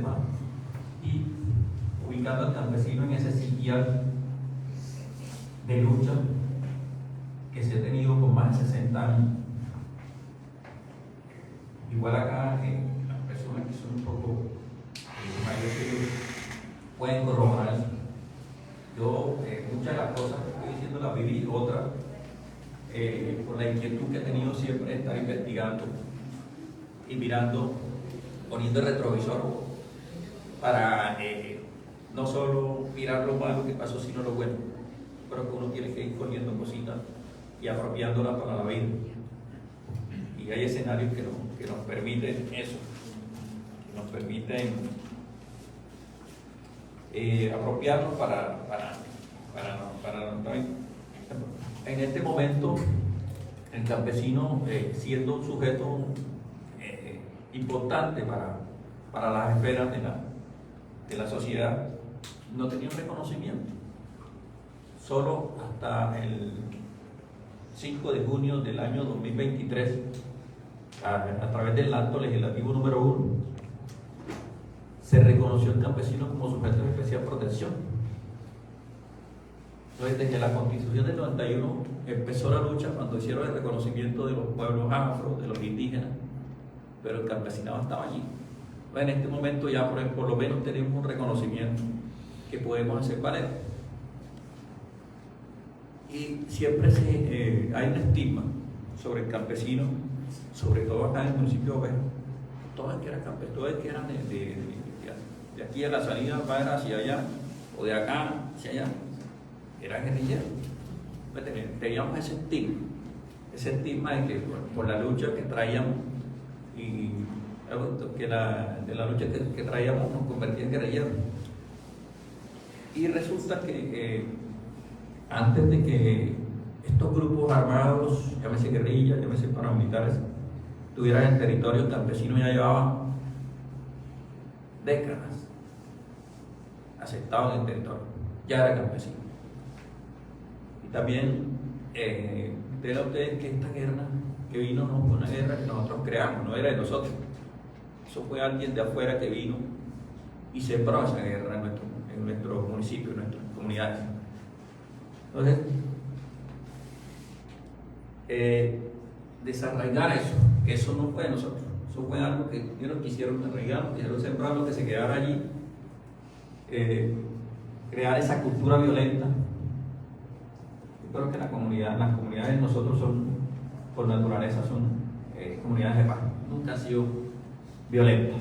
tema y ubicando al campesino en ese sitial de lucha que se ha tenido por más de 60 años. Igual acá, las personas que son un poco mayores que yo pueden corroborar eso. Yo, muchas de las cosas que estoy diciendo las viví, otras, por la inquietud que he tenido siempre de estar investigando y mirando, poniendo el retrovisor para no solo mirar lo malo que pasó, sino lo bueno, pero que uno tiene que ir poniendo cositas y apropiándolas para la vida. Y hay escenarios que nos permiten eso, que nos permiten apropiarnos para nuestra vida. En este momento, el campesino, siendo un sujeto importante para las esferas de la sociedad, no tenía un reconocimiento. Solo hasta el 5 de junio del año 2023, a través del acto legislativo número 1, se reconoció al campesino como sujeto de especial protección. Entonces, desde la Constitución del 91 empezó la lucha cuando hicieron el reconocimiento de los pueblos afro, de los indígenas, pero el campesinado estaba allí. Entonces, en este momento ya por lo menos tenemos un reconocimiento que podemos hacer valer. Y siempre hay un estigma sobre el campesino, sobre todo acá en el municipio de Oveja. Todos el que eran campesinos, todos el que eran de aquí a la salida va hacia allá, o de acá hacia allá, eran guerrilleros. Teníamos ese estigma de que por la lucha que traíamos y de la lucha que traíamos nos convertía en guerrilleros. Y resulta que antes de que estos grupos armados, llámese guerrillas, llámese paramilitares, tuvieran el territorio campesino, ya llevaban décadas aceptados en el territorio, ya era campesino. Y también vea ustedes que esta guerra que vino no fue una guerra que nosotros creamos, no era de nosotros. Eso fue alguien de afuera que vino y sembró esa guerra en nuestro municipio, en nuestras comunidades. Entonces, desarraigar eso no fue de nosotros, eso fue algo que ellos quisieron arraigar, quisieron sembrar lo que se quedara allí, crear esa cultura violenta. Yo creo que las comunidades de nosotros por naturaleza son comunidades de paz, nunca han sido violentas.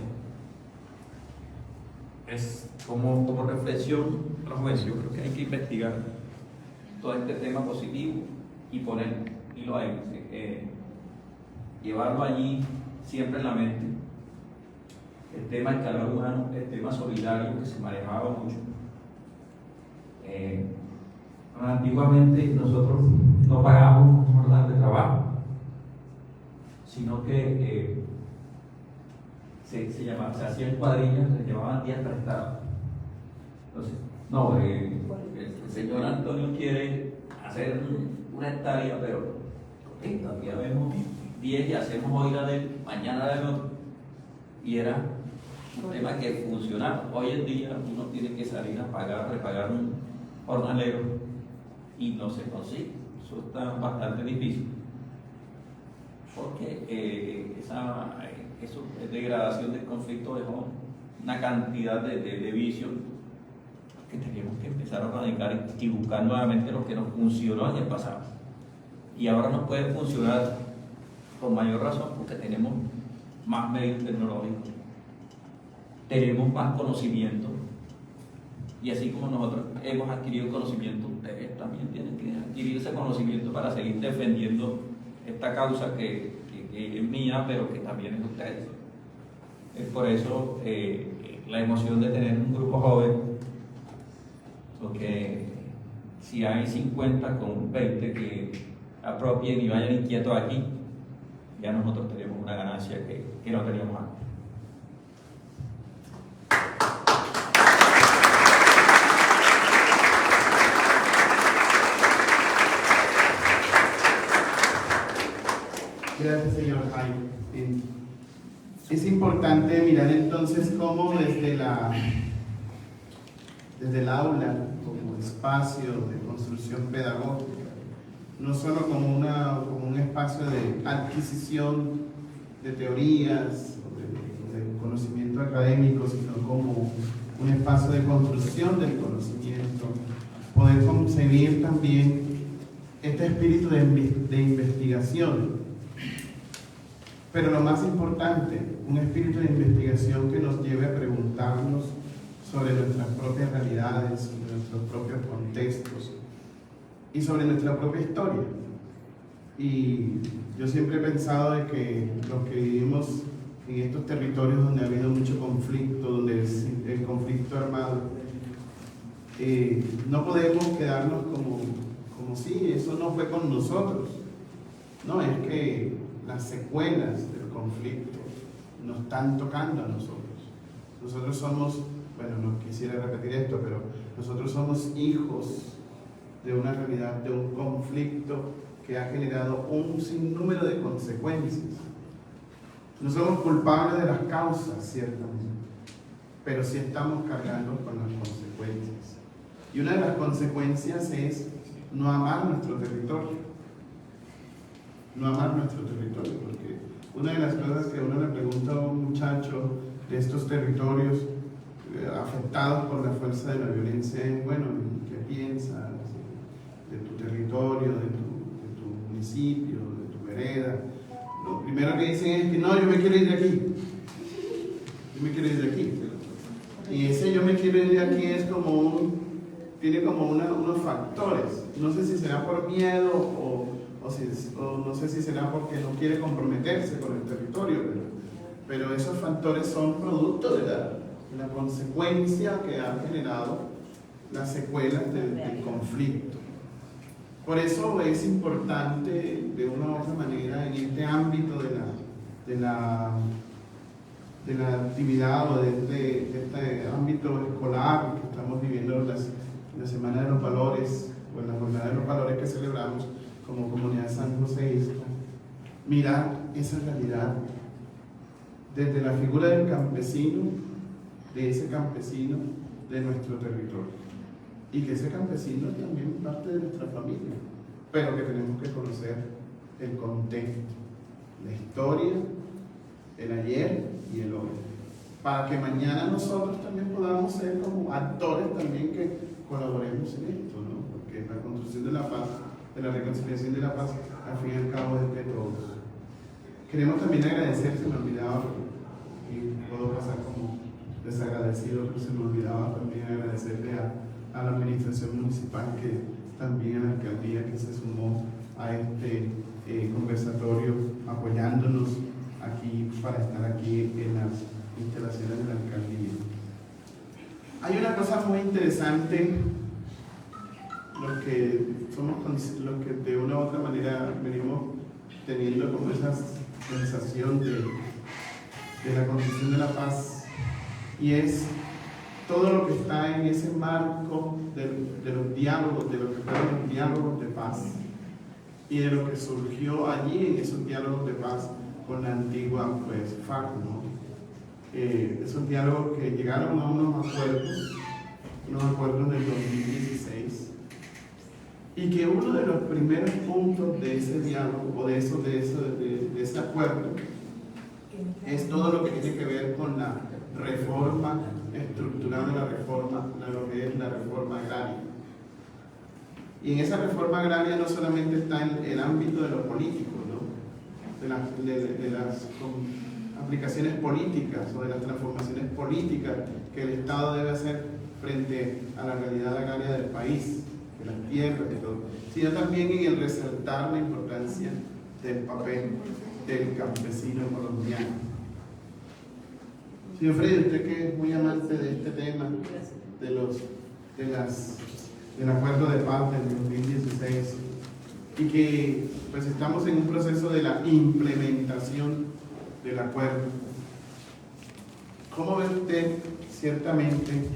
Es como reflexión a los jueces, yo creo que hay que investigar todo este tema positivo y lo hay, llevarlo allí siempre en la mente. El tema del calor humano, el tema solidario que se manejaba mucho. Antiguamente nosotros no pagábamos jornadas de trabajo, sino que se hacían cuadrillas, se llamaban días prestados. Entonces, no, el señor Antonio quiere hacer una hectárea, pero todavía vemos 10 y hacemos hoy la de mañana la de otro. Y era un tema que funcionaba. Hoy en día uno tiene que salir a repagar un jornalero y no se consigue. Eso está bastante difícil. Porque esa degradación del conflicto dejó una cantidad de vicios que tenemos que empezar a erradicar y buscar nuevamente lo que nos funcionó en el pasado. Y ahora nos puede funcionar con mayor razón porque tenemos más medios tecnológicos, tenemos más conocimiento, y así como nosotros hemos adquirido conocimiento, ustedes también tienen que adquirir ese conocimiento para seguir defendiendo esta causa que es mía, pero que también es de ustedes. Es por eso la emoción de tener un grupo joven, porque si hay 50 con 20 que apropien y vayan inquietos aquí, ya nosotros tenemos una ganancia que no teníamos antes. Gracias, señor Jaime. Es importante importante mirar entonces cómo desde el aula, como espacio de construcción pedagógica, no solo como un espacio de adquisición de teorías o de conocimiento académico, sino como un espacio de construcción del conocimiento, poder concebir también este espíritu de investigación. Pero lo más importante, un espíritu de investigación que nos lleve a preguntarnos sobre nuestras propias realidades, sobre nuestros propios contextos y sobre nuestra propia historia. Y yo siempre he pensado de que los que vivimos en estos territorios donde ha habido mucho conflicto, donde el conflicto armado, no podemos quedarnos como si eso no fue con nosotros. No, es que las secuelas del conflicto nos están tocando a nosotros. Nosotros somos, bueno, no quisiera repetir esto, pero nosotros somos hijos de una realidad, de un conflicto que ha generado un sinnúmero de consecuencias. No somos culpables de las causas, ciertamente, pero sí estamos cargando con las consecuencias. Y una de las consecuencias es no amar nuestro territorio. No amar nuestro territorio, porque una de las cosas que uno le pregunta a un muchacho de estos territorios afectados por la fuerza de la violencia es, bueno, ¿qué piensas de tu territorio, de tu municipio, de tu vereda? Lo primero que dicen es que no, yo me quiero ir de aquí. Yo me quiero ir de aquí. Y ese yo me quiero ir de aquí es tiene como unos factores. No sé si será por miedo o no sé si será porque no quiere comprometerse con el territorio, pero esos factores son producto de la consecuencia que han generado las secuelas del conflicto. Por eso es importante, de una u otra manera, en este ámbito de la actividad o de este ámbito escolar que estamos viviendo la Semana de los Valores, o en la Jornada de los Valores que celebramos como Comunidad San Joseísta, mirar esa realidad desde la figura del campesino, de ese campesino de nuestro territorio, y que ese campesino es también parte de nuestra familia, pero que tenemos que conocer el contexto, la historia, el ayer y el hoy, para que mañana nosotros también podamos ser como actores también que colaboremos en esto, ¿no? Porque la construcción de la paz, de la reconciliación de la paz, al fin y al cabo es de todos. Queremos también agradecer, se me olvidaba, y puedo pasar como desagradecido, pero se me olvidaba también agradecerle a la administración municipal, que también a la alcaldía que se sumó a este conversatorio, apoyándonos aquí para estar aquí en las instalaciones de la alcaldía. Hay una cosa muy interesante, los que de una u otra manera venimos teniendo como esa sensación de la construcción de la paz, y es todo lo que está en ese marco de los diálogos, de lo que fueron los diálogos de paz, y de lo que surgió allí en esos diálogos de paz con la antigua FARC, ¿no? Esos diálogos que llegaron a unos acuerdos del 2016, y que uno de los primeros puntos de ese diálogo, o de ese acuerdo, es todo lo que tiene que ver con la reforma estructural de lo que es la reforma agraria. Y en esa reforma agraria no solamente está el ámbito de lo político, ¿no? de las aplicaciones políticas o de las transformaciones políticas que el Estado debe hacer frente a la realidad agraria del país, de las tierras, de todo, sino también en el resaltar la importancia del papel del campesino colombiano. Señor Freddy, usted que es muy amante de este tema, del acuerdo de paz del 2016, y que pues estamos en un proceso de la implementación del acuerdo. ¿Cómo ve usted ciertamente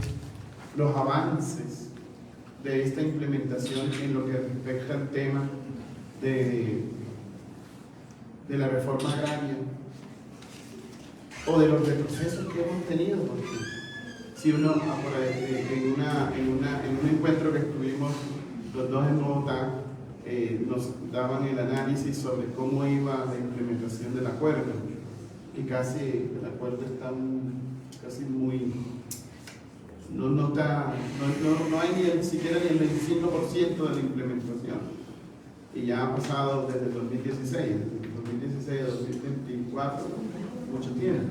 los avances de esta implementación en lo que respecta al tema de la reforma agraria? o de los retrocesos que hemos tenido, porque si uno, en un encuentro que estuvimos los dos en Bogotá, nos daban el análisis sobre cómo iba la implementación del acuerdo, y casi el acuerdo está casi muy, no hay ni siquiera ni el 25% de la implementación, y ya ha pasado desde el 2016 a 2024, mucho tiempo.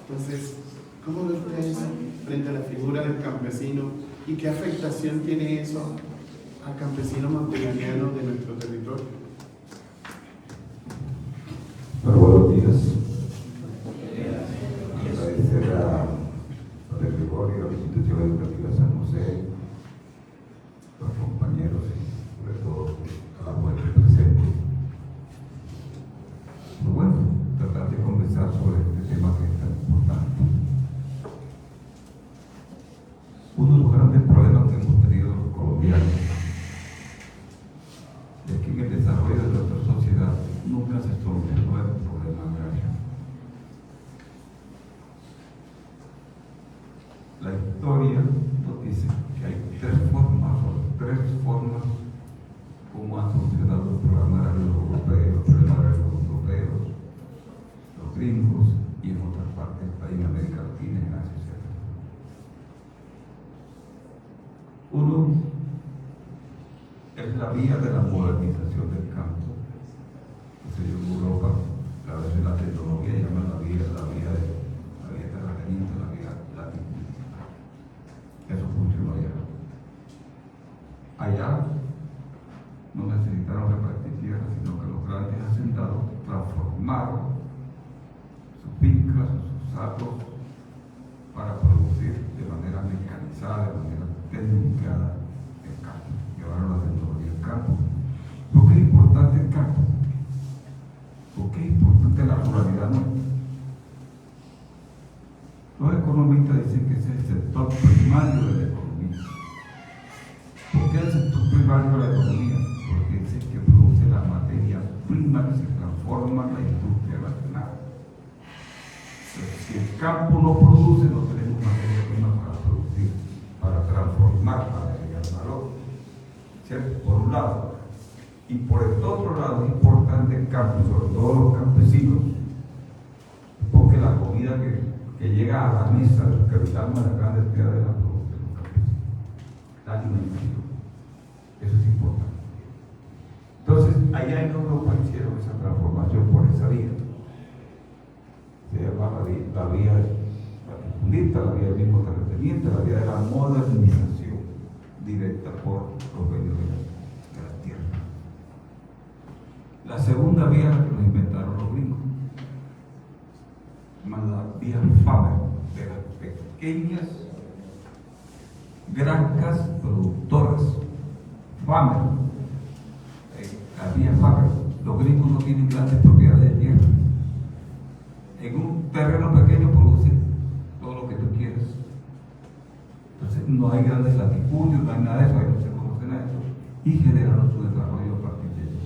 Entonces, ¿cómo ven ustedes frente a la figura del campesino y qué afectación tiene eso al campesino montevideano de nuestro territorio? Buenos días. Agradecer a Gregorio, a la institución educativa de San José, a los compañeros y sobre todo a la mujer presente. Pues bueno, tratar de conversar sobre este tema que es tan importante. Uno de los grandes problemas que hemos tenido los colombianos es que en el desarrollo de nuestra sociedad nunca se solucionó el problema agrario. La historia nos dice que hay tres formas como han solucionado el programa agrario europeo, los problemas agrarios europeos, los gringos y en otras partes del país, en América Latina, en Asia, etc. Uno es la vía de la modernización del campo. En Europa, a veces la tecnología llama la vía de la terrateniente, la vía latifundiista. Eso funcionó allá. Allá no necesitaron repartir tierra, sino que los grandes hacendados transformaron sus fincas, sus sacos, para producir de manera mecanizada, de manera tecnificada el campo. Llevaron la tecnología al campo. ¿Por qué es importante el campo? ¿Por qué es importante la ruralidad nuestra? Los economistas dicen que ese es el sector primario de la economía. ¿Por qué el sector primario de la economía? Porque es el que produce la materia prima que se transforma en la industria nacional. Entonces, si el campo no produce, no tenemos materia prima para producir, para transformar, para agregar valor. ¿Cierto? Por un lado. Y por el otro lado es importante el campo, sobre todo los campesinos, porque la comida que llega a la mesa de los que habitamos en las grandes ciudades la producen los campesinos. La alimentación. Eso es importante. Entonces, allá en Europa hicieron esa transformación por esa vía. Se llama la vía latifundista, la vía del mismo terrateniente, la vía de la modernización directa por los medios de la tierra. La segunda vía la que nos inventaron los gringos, la vía farmer, de las pequeñas granjas productoras. Farmer, la vía farmer. Los gringos no tienen grandes propiedades de tierra. En un terreno pequeño producen todo lo que tú quieras. Entonces no hay grandes latifundios, no hay nada de eso, ahí no se conocen a eso, y generaron su desarrollo a partir de ellos,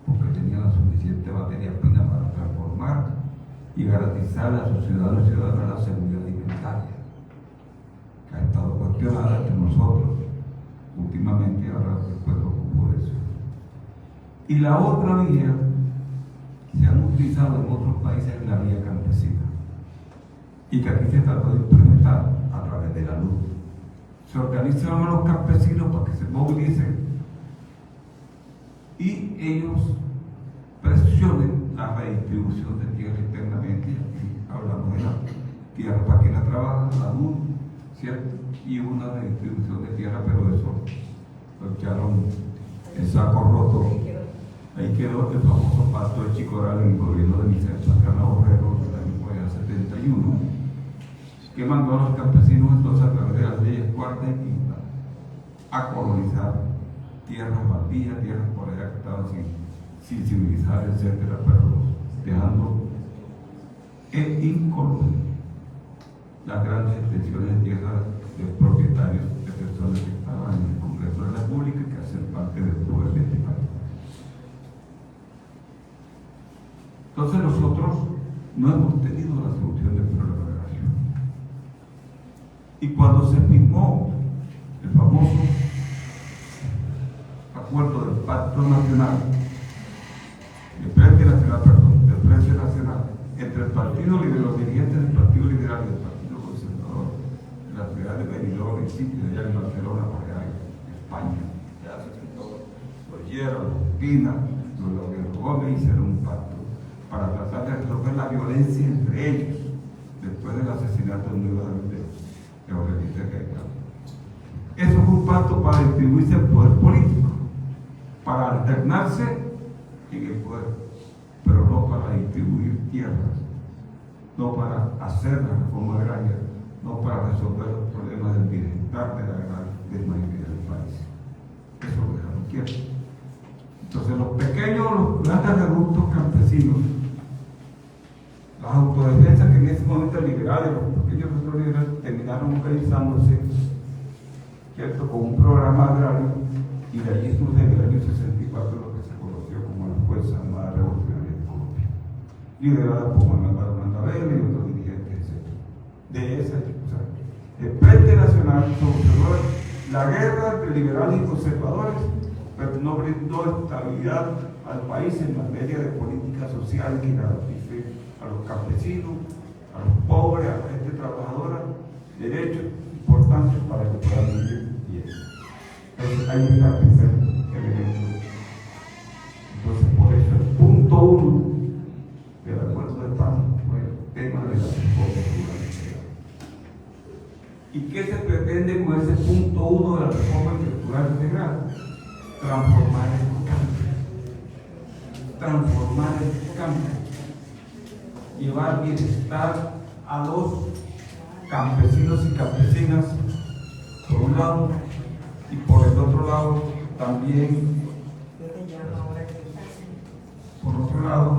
porque tenían la suficiente materia prima para transformar y garantizar a sus ciudadanos y ciudadanas la seguridad alimentaria, que ha estado cuestionada entre nosotros últimamente, ahora después lo ocupo de eso. Y la otra vía se han utilizado en otros países en la vía campesina, y que aquí se trató de implementar a través de la luz. Se organizaron a los campesinos para que se movilicen y ellos presionen la redistribución de tierra internamente. Y aquí hablamos de la tierra para quien la trabaja, la luz, ¿cierto? Y una redistribución de tierra, pero eso lo echaron en saco roto. Ahí quedó el famoso pacto de Chicoral en el gobierno de Vicente Santana Borrero del año 71, que mandó a los campesinos entonces a través de las leyes cuarta y quinta a colonizar tierras baldías, tierras por allá que estaban sin civilizar, etcétera, pero dejando incólume las grandes extensiones de tierras de propietarios, de personas que estaban en el Congreso de la República y que hacen parte del poder de este país. Entonces nosotros no hemos tenido la solución solución del problema agrario. Y cuando se firmó el famoso acuerdo del Pacto Nacional, del Frente Nacional, entre el Partido Liberal, los dirigentes del Partido Liberal y del Partido Conservador, en la ciudad de Benidorm, en sitio de allá en Barcelona, por allá en España, ya se sentó los Lleras, los Pina, los Gómez hicieron un pacto para tratar de resolver la violencia entre ellos después del asesinato de Jorge Vicente. Eso fue un pacto para distribuirse el poder político, para alternarse en el poder, pero no para distribuir tierras, no para hacer la reforma agraria, no para resolver los problemas del bienestar de la gran mayoría del país. Eso lo dejaron quieto. Entonces los pequeños, los grandes reductos campesinos, las autodefensas que en ese momento liberales, los pequeños reductos liberales terminaron organizándose, ¿cierto?, con un programa agrario, y de allí surge en el año 64 lo que se conoció como la Fuerza Armada Revolucionaria de Colombia, liderada por Manuel Barona Vélez y otros dirigentes, etc. De esa, o sea, el Frente Nacional solucionó la guerra entre liberales y conservadores, pero no brindó estabilidad al país en materia de política social que garantice a los campesinos, a los pobres, a la gente trabajadora, derechos importantes para que puedan vivir bien. Entonces ahí está el primer elemento. Entonces por eso el punto 1 del acuerdo de paz fue el tema de la reforma rural integral. ¿Y qué se pretende con ese punto 1 de la reforma rural integral? Transformar el campo, llevar bienestar a los campesinos y campesinas por un lado, y por el otro lado también, por otro lado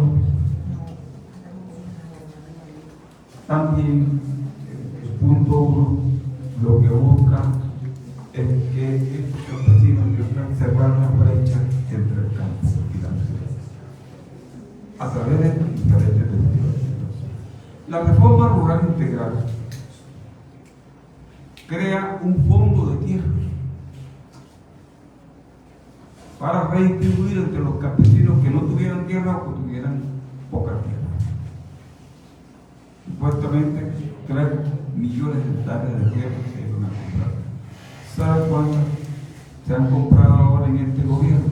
también el punto 1 lo que busca es que estos campesinos deben cerrar la brecha entre el campo y la ciudad a través de diferentes medidas. La reforma rural integral crea un fondo de tierra para redistribuir entre los campesinos que no tuvieran tierra o que tuvieran poca tierra. Supuestamente 3 millones de hectáreas de tierra se iban a comprar. ¿Sabe cuántas se han comprado ahora en este gobierno?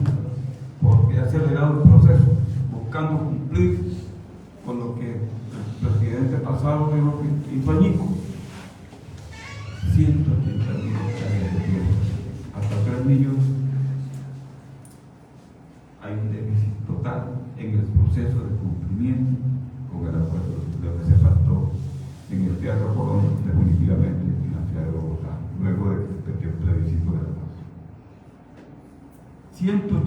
Porque ha acelerado el proceso, buscando cumplir con lo que el presidente pasado hizo añico. 180.000 hectáreas de tierra, hasta 3 millones. Hay un déficit total en el proceso de cumplimiento con el acuerdo de lo que se pactó en el Teatro Colón, definitivamente en la ciudad de Bogotá, luego de que el plebiscito de la paz. 180.000.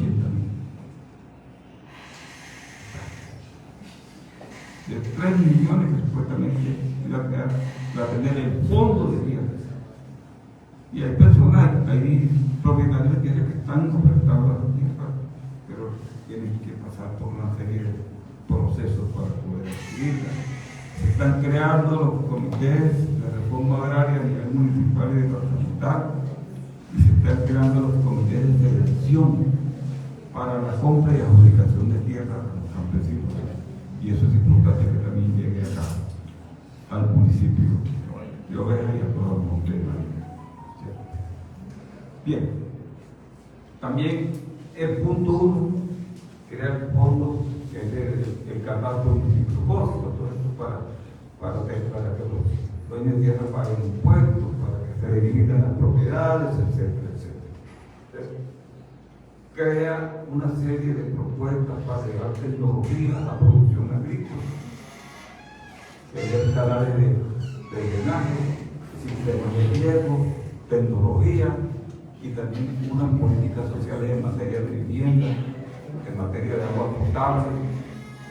De 3 millones que supuestamente iba a tener el fondo de tierra. Y hay personas, hay propietarios de tierra que están ofertando las tierras, pero tienen que pasar por una serie de procesos para poder adquirirlas. Se están creando los comités de reforma agraria a nivel municipal y departamental, y se están creando los comités de intervención para la compra y adjudicación de tierras a los campesinos. Y eso es importante que también llegue acá, al municipio de Oveja y a todos los montes de María. Bien, también el punto 1, crear el fondo que es el catastro multipropósito, todo esto para que los dueños de tierra paguen impuestos, para que se delimitan las propiedades, etcétera, etcétera. Crea una serie de propuestas para llevar tecnología a la producción agrícola, crear canales de drenaje, sistemas de riego, tecnología, y también unas políticas sociales en materia de vivienda, en materia de agua potable,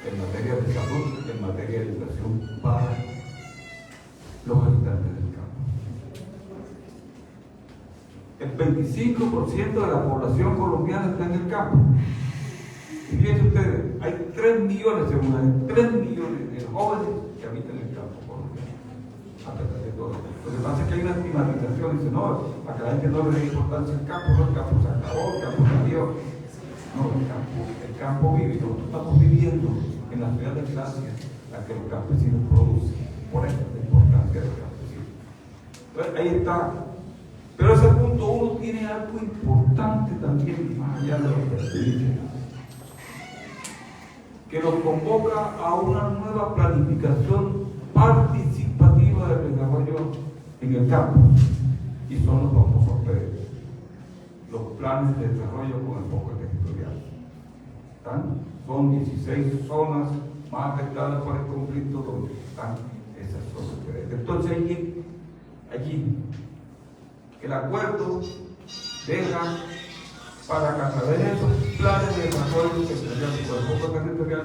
en materia de salud, en materia de educación para los habitantes del campo. El 25% de la población colombiana está en el campo. Y fíjense ustedes, hay 3 millones, según 3 millones de jóvenes que habitan el campo colombiano. a pesar de todo. Lo que pasa es que hay una estigmatización, dice, no, para que la gente no le dé importancia al campo, no, el campo se acabó, el campo salió. No, el campo vive, nosotros estamos viviendo en la ciudad de Gracia, la que los campesinos producen. Por eso es la importancia del campesino. Entonces, ahí está. Pero ese punto uno tiene algo importante también, más allá de lo que se dice, que nos convoca a una nueva planificación participativa del desarrollo en el campo, y son los famosos PDT, los planes de desarrollo con enfoque territorial. Son 16 zonas más afectadas por el conflicto donde están esas zonas PDT. Entonces allí el acuerdo deja para que a través de esos planes de desarrollo territorial con enfoque territorial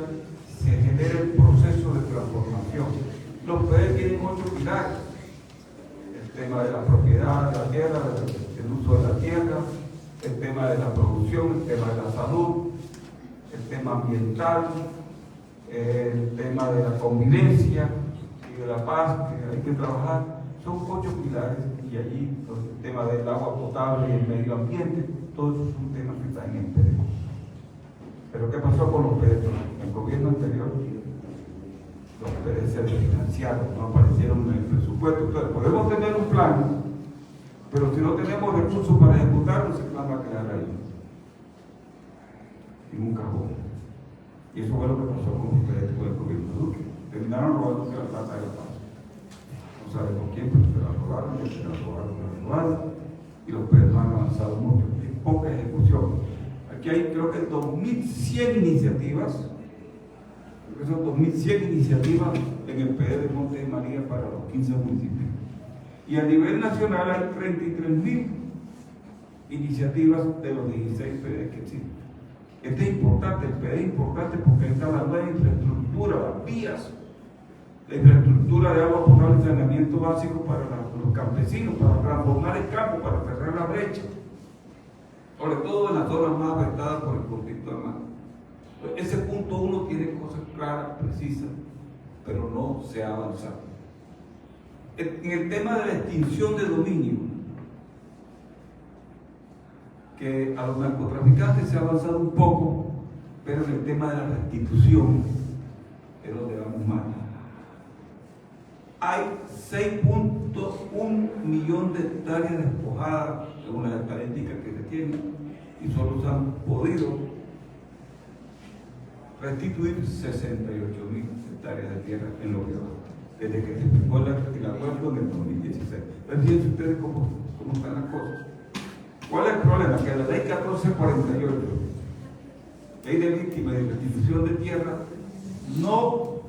se genere el proceso de transformación. Los PDT tienen 8 pilares: el tema de la propiedad de la tierra, el uso de la tierra, el tema de la producción, el tema de la salud, el tema ambiental, el tema de la convivencia y de la paz que hay que trabajar. Son 8 pilares, y allí el tema del agua potable y el medio ambiente, todos esos son temas que están en el PDT. Pero ¿qué pasó con los PDT? En el gobierno anterior los PDT se desfinanciaron, no aparecieron en el presupuesto. Entonces podemos tener un plan, pero si no tenemos recursos para ejecutarlo, ese plan va a quedar ahí, en un cajón. Y eso fue lo que pasó con los PDT con el gobierno de Duque. Terminaron robándose la plata de la paz. No sabemos quién, pero se la robaron, y los PDT no han avanzado mucho. Hay poca ejecución. Aquí hay, creo que 2.100 iniciativas. Son 2.100 iniciativas en el PD de Monte de María para los 15 municipios. Y a nivel nacional hay 33.000 iniciativas de los 16 PD que existen. Este es importante, el PD es importante porque está la nueva infraestructura, las vías, la infraestructura de agua potable y saneamiento básico para los campesinos, para transformar el campo, para cerrar la brecha, sobre todo en las zonas más afectadas por el conflicto armado. Ese punto 1 tiene cosas claras, precisas, pero no se ha avanzado. En el tema de la extinción de dominio, que a los narcotraficantes se ha avanzado un poco, pero en el tema de la restitución es donde vamos mal. Hay 6.1 millones de hectáreas despojadas, según las estadísticas que se tienen, y solo se han podido restituir 68.000 hectáreas de tierra en lo que va, desde que se explicó el acuerdo en el 2016. Entonces, fíjense ustedes cómo están las cosas. ¿Cuál es el problema? Que la ley 1448, ley de víctimas y restitución de tierra, no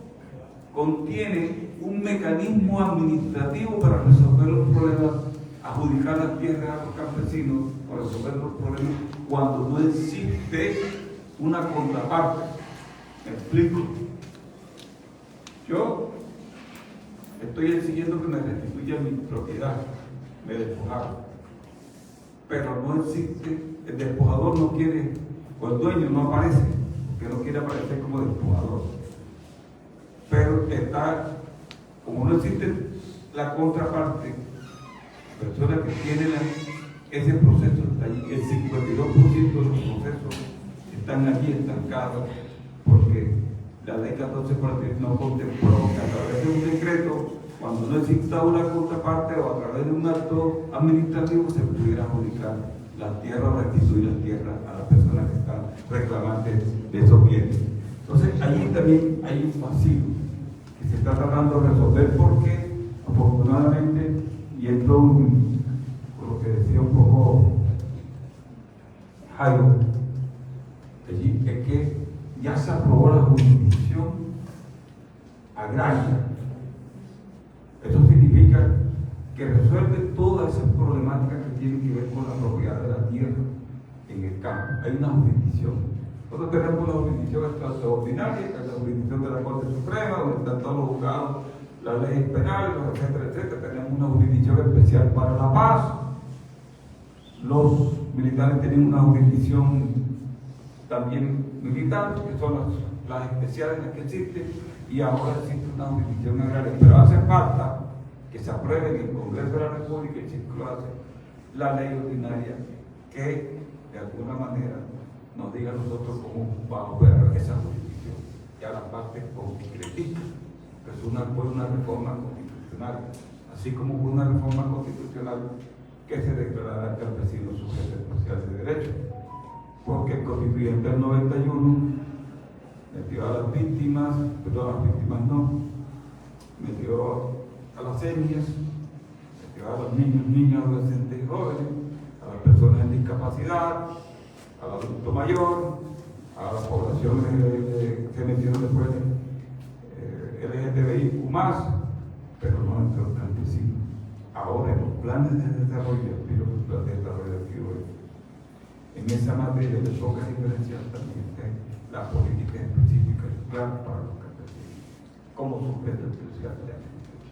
contiene un mecanismo administrativo para resolver los problemas, adjudicar las tierras a los campesinos, para resolver los problemas cuando no existe una contraparte. Me explico. Yo estoy exigiendo que me restituyan mi propiedad, me despojaron, pero no existe, el despojador no quiere, o el dueño no aparece, porque no quiere aparecer como despojador. Pero está, como no existe la contraparte, personas que tienen ese proceso está allí, el 52% de los procesos están allí estancados, porque la ley 1448 no contempló que a través de un decreto, cuando no exista una contraparte o a través de un acto administrativo, se pudiera adjudicar las tierras, restituir las tierras a las personas que están reclamantes de esos bienes. Entonces, allí también hay un vacío que se está tratando de resolver, porque afortunadamente, y entro por lo que decía un poco Jairo, allí es que ya se aprobó la jurisdicción agraria. Eso significa que resuelve todas esas problemáticas que tienen que ver con la propiedad de la tierra en el campo. Hay una jurisdicción. Nosotros tenemos una jurisdicción extraordinaria, que es la jurisdicción de la Corte Suprema, donde están todos los juzgados, las leyes penales, etcétera, etcétera. Tenemos una jurisdicción especial para la paz. Los militares tienen una jurisdicción también militar, que son las especiales en las que existen, y ahora existe una jurisdicción agraria. Pero hace falta que se apruebe en el Congreso de la República y circulase la ley ordinaria que de alguna manera nos diga a nosotros cómo vamos a ver esa jurisdicción y a la parte concretista, que fue una reforma constitucional, así como fue una reforma constitucional que se declarara al campesino sujeto especial de derechos, porque el constituyente del 91 metió a las víctimas, perdón, a las víctimas no, metió a las etnias, metió a los niños, niñas, adolescentes y jóvenes, a las personas en discapacidad, al adulto mayor, a la población que se metió después LGTBI más, pero no entre los campesinos. Ahora en los planes de desarrollo, los planes de desarrollo aquí hoy, en esa materia le toca diferenciar también la política específica y clara para los campesinos, como sujeto especial de agricultura.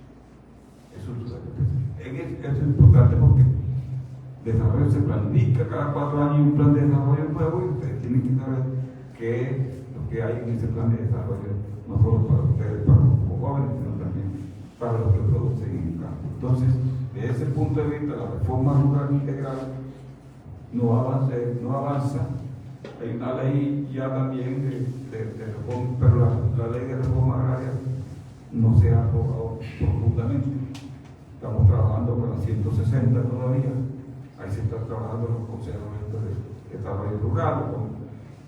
Eso es importante porque desarrollo se planifica cada 4 años un plan de desarrollo nuevo y ustedes tienen que saber qué es lo que hay en ese plan de desarrollo, no solo para ustedes, para los jóvenes, sino también para los que producen en el campo. Entonces, desde ese punto de vista, la reforma rural integral no avanza. Hay una ley ya también de reforma, pero la ley de reforma agraria no se ha aprobado profundamente. Estamos trabajando con la 160 todavía. Ahí se está trabajando en los consejos de desarrollo rural, con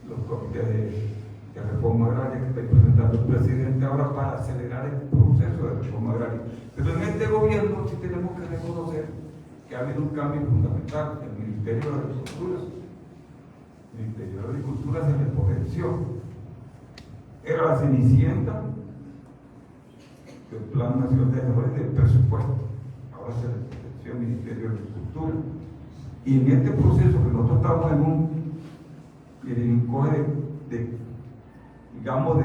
los comités de reforma agraria que está implementando el presidente ahora para acelerar el proceso de reforma agraria. Pero en este gobierno sí tenemos que reconocer que ha habido un cambio fundamental. El Ministerio de Agricultura, se le potenció. Era la cenicienta del Plan Nacional de Desarrollo del presupuesto. Ahora se le potenció el Ministerio de Agricultura. Y en este proceso que nosotros estamos en un encoge digamos,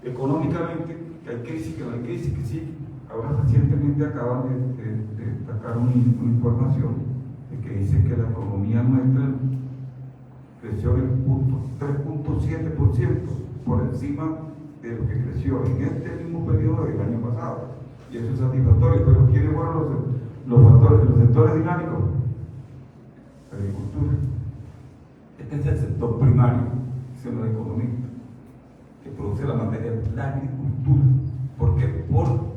económicamente, que hay crisis, que no hay crisis, que sí. Ahora recientemente acaban de sacar una información de que dice que la economía nuestra creció en 3.7% por encima de lo que creció en este mismo periodo del año pasado. Y eso es satisfactorio, pero ¿quiénes fueron los factores, los sectores dinámicos? La agricultura. Este es el sector primario, dicen los economistas, que produce la materia de la agricultura. ¿Por qué? Por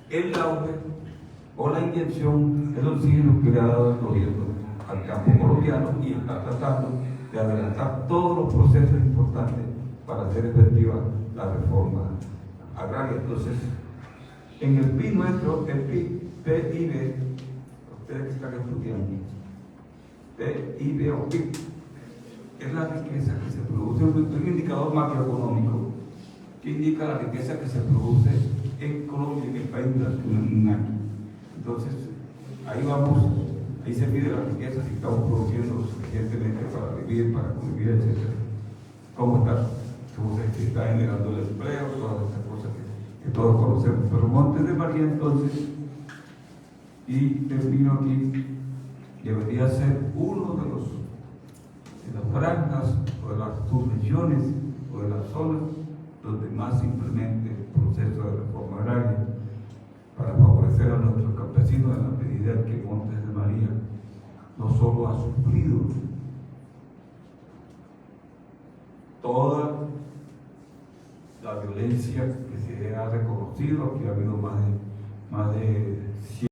el auge o la inyección del oxígeno que le ha dado el gobierno al campo colombiano y está tratando de adelantar todos los procesos importantes para hacer efectiva la reforma agraria. Entonces, en el PIB nuestro, el PIB, ustedes que están estudiando, PIB o PIB, es la riqueza que se produce, un indicador macroeconómico que indica la riqueza que se produce en Colombia, en el país durante un año. Entonces, ahí vamos, ahí se mide la riqueza, si estamos produciendo suficientemente para vivir, para convivir, etc. ¿Cómo está? ¿Cómo se está generando el empleo? Todas estas cosas que todos conocemos. Pero Montes de María, entonces, y termino aquí, debería ser uno de las franjas o de las subregiones o de las zonas donde más se implemente el proceso de reforma agraria para favorecer a nuestros campesinos en la medida que Montes de María no solo ha sufrido toda la violencia que se ha reconocido, que ha habido más de